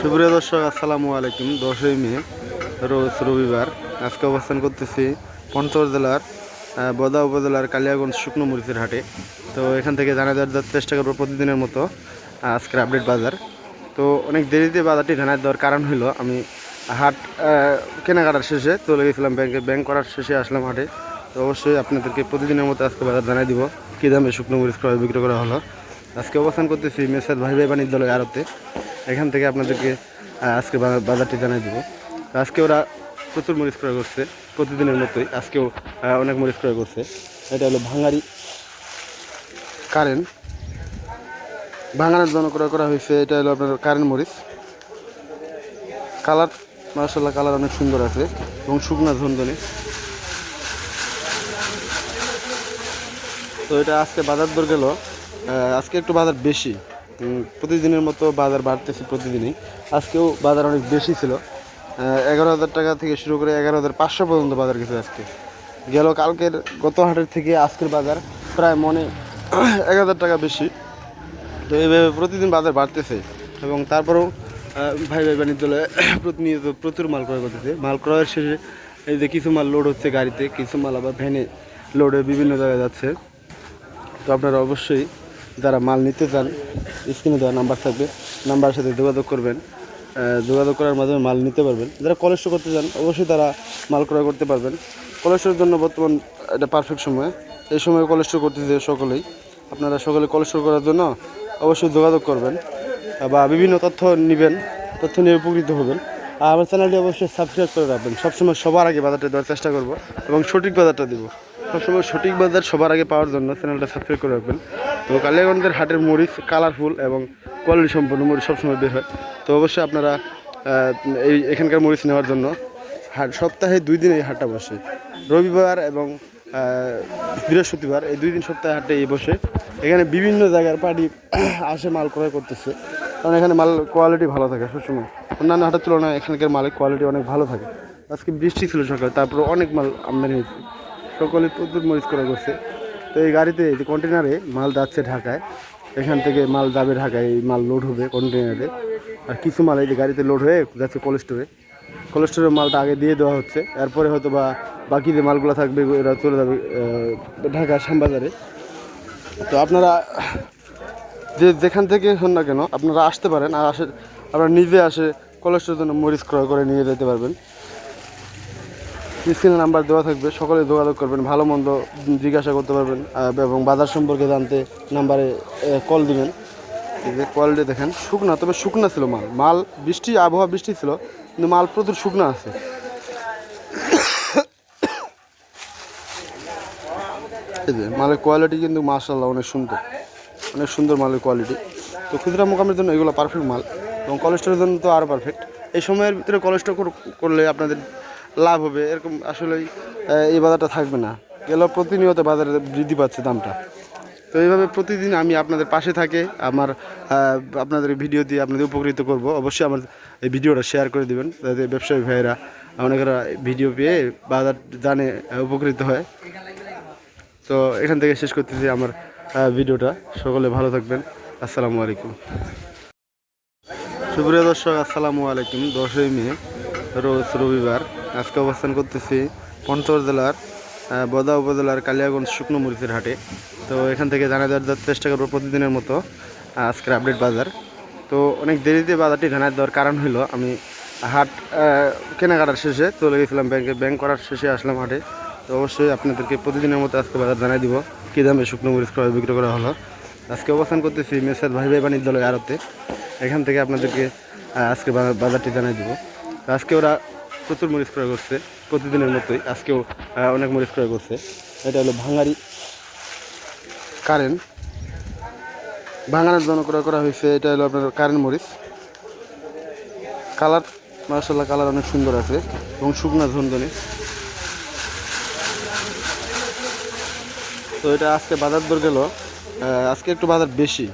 সুপ্রিয় দর্শক, আসসালামু আলাইকুম। 10ই মে রোজ রবিবার। আজকে অবস্থান করতেছি পঞ্চগড় জেলার বদা উপজেলার কালিয়াগঞ্জ শুকনো মরিচের হাটে। তো এখান থেকে জানা দেওয়ার চেষ্টা করবো প্রতিদিনের মতো আজকের আপডেট বাজার। তো অনেক দেরিতে বাজারটি জানাই দেওয়ার কারণ হলো আমি হাট কেনাকাটার শেষে চলে গেছিলাম ব্যাংক করার শেষে আসলাম হাটে। তো অবশ্যই আপনাদেরকে প্রতিদিনের মতো আজকে বাজার জানাই দিব কী দামে শুকনো মরিচ ক্রয় বিক্রয় করা হলো। আজকে অবস্থান করতেছি মেসার ভাই বাণিজ্যালয় আড়তে। এখান থেকে আপনাদেরকে আজকে বাজারটি জানাই দেবো। আজকে ওরা প্রচুর মরিচ ক্রয় করছে, প্রতিদিনের মতোই আজকেও অনেক মরিচ ক্রয় করছে। এটা হলো ভাঙারি কারেন্ট, ভাঙানোর জন্য ক্রয় করা হয়েছে। এটা হলো আপনার কারেন্ট মরিচ। কালার মাশাআল্লাহ, কালার অনেক সুন্দর আছে এবং শুকনা ঝনঝনে। তো এটা আজকে বাজার দর গেল, আজকে একটু বাজার বেশি। প্রতিদিনের মতো বাজার বাড়তেছে প্রতিদিনই। আজকেও বাজার অনেক বেশি ছিল। 11,000 টাকা থেকে শুরু করে 11,500 পর্যন্ত বাজার গেছে আজকে। গেল কালকের গত হাটের থেকে আজকের বাজার প্রায় মনে 1,000 টাকা বেশি। তো এইভাবে প্রতিদিন বাজার বাড়তেছে এবং তারপরেও ভাই বাণিজ্যালয়ে প্রতিনিয়ত প্রচুর মাল ক্রয় করতেছে। মাল ক্রয়ের শেষে এই যে কিছু মাল লোড হচ্ছে গাড়িতে, কিছু মাল আবার ভ্যানে লোড হয়ে বিভিন্ন জায়গায় যাচ্ছে। তো আপনারা অবশ্যই যারা মাল নিতে চান, স্ক্রিনে দেওয়া নাম্বার থাকবে, নাম্বারের সাথে যোগাযোগ করবেন। যোগাযোগ করার মাধ্যমে মাল নিতে পারবেন। যারা কোলেস্টোর করতে চান অবশ্যই তারা মাল ক্রয় করতে পারবেন। কোলেস্টোরের জন্য বর্তমান এটা পারফেক্ট সময়। এই সময় কোলেস্টোর করতেছে সকলেই। আপনারা সকলে কোলেস্টোর করার জন্য অবশ্যই যোগাযোগ করবেন বা বিভিন্ন তথ্য নেবেন, তথ্য নিয়ে উপকৃত হবেন। আর আমার চ্যানেলটি অবশ্যই সাবস্ক্রাইব করে রাখবেন। সবসময় সবার আগে বাজারটা দেওয়ার চেষ্টা করব এবং সঠিক বাজারটা দেবো। সবসময় সঠিক বাজার সবার আগে পাওয়ার জন্য চ্যানেলটা সাবস্ক্রাইব করে রাখবেন। তো কালিয়াগঞ্জের হাটের মরিচ কালারফুল এবং কোয়ালিটি সম্পন্ন মরিচ সবসময় বের হয়। তো অবশ্যই আপনারা এখানকার মরিচ নেওয়ার জন্য সপ্তাহে 2 দিন এই হাটটা বসে, রবিবার এবং বৃহস্পতিবার। এই 2 দিন সপ্তাহে হাটে বসে। এখানে বিভিন্ন জায়গার পার্টি আসে মাল ক্রয় করতেছে, কারণ এখানে মাল কোয়ালিটি ভালো থাকে সবসময়। অন্যান্য হাটের তুলনায় এখানকার মালের কোয়ালিটি অনেক ভালো থাকে। আজকে বৃষ্টি ছিল সকালে, তারপরে অনেক মাল আমদানি হয়েছে, সকলে প্রচুর মরিচ ক্রয় করছে। তো এই গাড়িতে যে কন্টেনারে মাল যাচ্ছে ঢাকায়, এখান থেকে মাল যাবে ঢাকায়, এই মাল লোড হবে কন্টেনারে। আর কিছু মাল এই যে গাড়িতে লোড হয়ে যাচ্ছে কোলেস্টোরে। কোলেস্টোরের মালটা আগে দিয়ে দেওয়া হচ্ছে, এরপরে হয়তো বা বাকি যে মালগুলো থাকবে এরা চলে যাবে ঢাকা শ্যামবাজারে। তো আপনারা যেখান থেকে হন না কেন আপনারা আসতে পারেন। আর আপনারা নিজে আসে কোলেস্টোরের জন্য মরিচ ক্রয় করে নিয়ে যেতে পারবেন। স্ক্রিনে নাম্বার দেওয়া থাকবে, সকলে যোগাযোগ করবেন, ভালো মন্দ জিজ্ঞাসা করতে পারবেন এবং বাজার সম্পর্কে জানতে নাম্বারে কল দিবেন। এই যে কোয়ালিটি দেখেন, শুকনা, তবে শুকনা ছিল মাল বৃষ্টি আবহাওয়া বৃষ্টি ছিল, কিন্তু মাল প্রচুর শুকনা আছে। এই যে মালের কোয়ালিটি কিন্তু মাশাআল্লাহ অনেক সুন্দর মালের কোয়ালিটি। তো খুচরা মোকামের জন্য এগুলো পারফেক্ট মাল এবং কোলেস্টোরের জন্য তো আরও পারফেক্ট। এই সময়ের ভিতরে কোলেস্টোর করলে আপনাদের লাভ হবে, এরকম আসলেই এই বাজারটা থাকবে না। গেল প্রতিনিয়ত বাজারে বৃদ্ধি পাচ্ছে দামটা। তো এইভাবে প্রতিদিন আমি আপনাদের পাশে থাকে, আপনাদের ভিডিও দিয়ে আপনাদের উপকৃত করব। অবশ্যই আমার এই ভিডিওটা শেয়ার করে দেবেন, যাতে ব্যবসায়ী ভাইয়েরা অনেকেরা ভিডিও পেয়ে বাজার জানে উপকৃত হয়। তো এখান থেকে শেষ করতেছি আমার ভিডিওটা। সকলে ভালো থাকবেন। আসসালামু আলাইকুম। সুপ্রিয় দর্শক, আসসালামু আলাইকুম। 10ই মে রোজ রবিবার। আজকে অবস্থান করতেছি পঞ্চগড় জেলার বদা উপজেলার কালিয়াগঞ্জ শুকনো মরিচের হাটে। তো এখান থেকে জানা দেওয়ার চেষ্টা করবো প্রতিদিনের মতো আজকের আপডেট বাজার। তো অনেক দেরিতে বাজারটি জানাই দেওয়ার কারণ হলো আমি হাট কেনাকাটার শেষে চলে গেছিলাম ব্যাংক করার শেষে আসলাম হাটে। তো অবশ্যই আপনাদেরকে প্রতিদিনের মতো আজকে বাজার জানাই দিব কী দামে শুকনো মরিচ ক্রয় বিক্রয় করা হলো। আজকে অবস্থান করতেছি মেসার ভাই বাণিজ্যালয় আড়তে। এখান থেকে আপনাদেরকে আজকে বাজারটি জানাই দিব। তো আজকে ওরা প্রচুর মরিচ ক্রয় করছে, প্রতিদিনের মতোই আজকেও অনেক মরিচ ক্রয় করছে। এটা হলো ভাঙারি কারেন্ট, ভাঙানোর জন্য ক্রয় করা হয়েছে। এটা হলো আপনার কারেন্ট মরিচ। কালার মাশাআল্লাহ, কালার অনেক সুন্দর আছে এবং শুকনা ঝনঝনে। তো এটা আজকে বাজার দর গেল, আজকে একটু বাজার বেশি।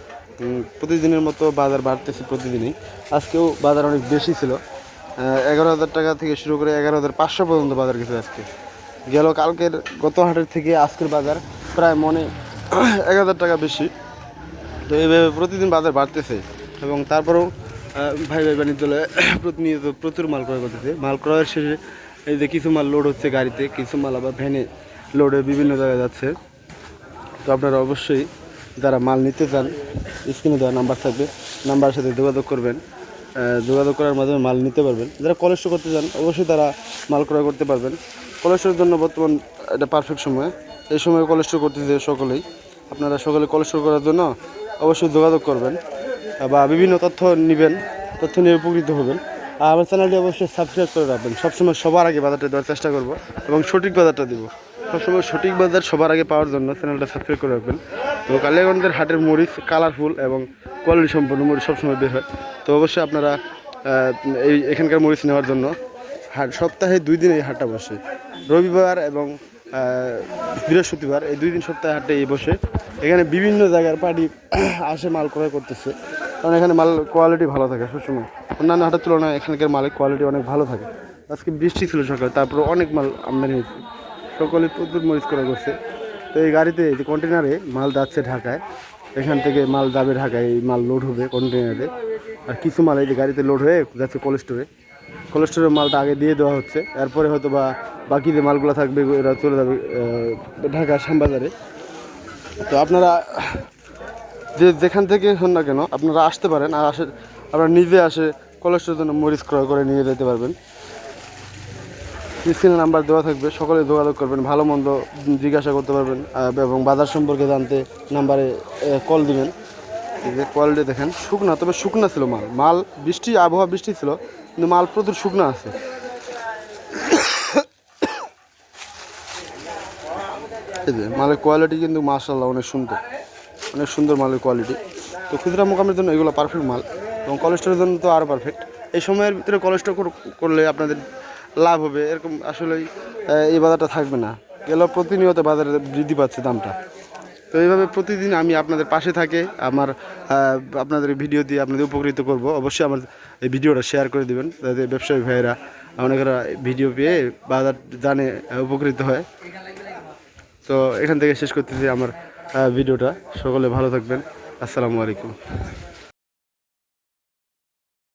প্রতিদিনের মতো বাজার বাড়তেছে প্রতিদিনই। আজকেও বাজার অনেক বেশি ছিল। 11,000 টাকা থেকে শুরু করে 11,500 পর্যন্ত বাজার গেছে আজকে। গেল কালকের গত হাটের থেকে আজকের বাজার প্রায় মনে 1,000 টাকা বেশি। তো এইভাবে প্রতিদিন বাজার বাড়তেছে এবং তারপরেও ভাই ভাই বাণিজ্যালয়ে প্রতিনিয়ত প্রচুর মাল ক্রয় করতেছে। মাল ক্রয়ের শেষে এই যে কিছু মাল লোড হচ্ছে গাড়িতে, কিছু মাল আবার ভ্যানে লোডে বিভিন্ন জায়গায় যাচ্ছে। তো আপনারা অবশ্যই যারা মাল নিতে চান স্ক্রিনে দেওয়া নাম্বার থাকবে, নাম্বারের সাথে যোগাযোগ করবেন। যোগাযোগ করার মাধ্যমে মাল নিতে পারবেন। যারা কোলেস্টোর করতে চান অবশ্যই তারা মাল ক্রয় করতে পারবেন। কোলেস্টোরের জন্য বর্তমান এটা পারফেক্ট সময়। এই সময় কোলেস্টোর করতেছে সকলেই। আপনারা সকলে কোলেস্টোর করার জন্য অবশ্যই যোগাযোগ করবেন বা বিভিন্ন তথ্য নেবেন, তথ্য নিয়ে উপকৃত হবেন। আর আমার চ্যানেলটি অবশ্যই সাবস্ক্রাইব করে রাখবেন। সবসময় সবার আগে বাজারটা দেওয়ার চেষ্টা করব এবং সঠিক বাজারটা দিব। সবসময় সঠিক বাজার সবার আগে পাওয়ার জন্য চ্যানেলটা সাবস্ক্রাইব করে রাখবেন। তো কালিয়াগঞ্জের হাটের মরিচ কালারফুল এবং কোয়ালিটি সম্পন্ন মরিচ সবসময় বের হয়। তো অবশ্যই আপনারা এখানকার মরিচ নেওয়ার জন্য সপ্তাহে 2 দিন এই হাটটা বসে, রবিবার এবং বৃহস্পতিবার, এই 2 দিন সপ্তাহে হাটে বসে। এখানে বিভিন্ন জায়গার পার্টি আসে মাল ক্রয় করতেছে, কারণ এখানে মাল কোয়ালিটি ভালো থাকে সবসময়। অন্যান্য হাটের তুলনায় এখানকার মালের কোয়ালিটি অনেক ভালো থাকে। আজকে বৃষ্টি ছিল সকালে, তারপরে অনেক মাল আমদানি হয়েছে, সকলে প্রচুর মরিচ ক্রয় করছে। তো এই গাড়িতে যে কন্টেনারে মাল যাচ্ছে ঢাকায়, এখান থেকে মাল যাবে ঢাকায়, এই মাল লোড হবে কন্টেনারে। আর কিছু মাল এই যে গাড়িতে লোড হয়ে যাচ্ছে কোলেস্টোরে। কোলেস্টোরের মালটা আগে দিয়ে দেওয়া হচ্ছে, এরপরে হয়তো বা বাকি যে মালগুলো থাকবে এরা চলে যাবে ঢাকা শ্যামবাজারে। তো আপনারা যেখান থেকে হন না কেন আপনারা আসতে পারেন, আর আপনারা নিজে আসে কোলেস্টোরের জন্য মরিচ ক্রয় করে নিয়ে যেতে পারবেন। স্ক্রিনে নাম্বার দেওয়া থাকবে, সকলে যোগাযোগ করবেন, ভালো মন্দ জিজ্ঞাসা করতে পারবেন এবং বাজার সম্পর্কে জানতে নাম্বারে কল দিবেন। যে কোয়ালিটি দেখেন শুকনা, তবে শুকনা ছিল মাল বৃষ্টি আবহাওয়া বৃষ্টি ছিল, কিন্তু মাল প্রচুর শুকনা আছে। এই যে মালের কোয়ালিটি কিন্তু মাশাআল্লাহ অনেক সুন্দর মালের কোয়ালিটি। তো খুচরা মোকামের জন্য এগুলো পারফেক্ট মাল, এবং কোলেস্টোরের জন্য তো আরও পারফেক্ট। এই সময়ের ভিতরে কোলেস্টোর করলে আপনাদের লাভ হবে, এরকম আসলেই এই বাজারটা থাকবে না। গেলেও প্রতিনিয়ত বাজারে বৃদ্ধি পাচ্ছে দামটা। তো এইভাবে প্রতিদিন আমি আপনাদের পাশে থাকে, আপনাদের ভিডিও দিয়ে আপনাদের উপকৃত করব। অবশ্যই আমার এই ভিডিওটা শেয়ার করে দেবেন, যাতে ব্যবসায়ী ভাইয়েরা অনেকেরা ভিডিও পেয়ে বাজার জানে উপকৃত হয়। তো এখান থেকে শেষ করতেছি আমার ভিডিওটা। সকলে ভালো থাকবেন। আসসালামু আলাইকুম।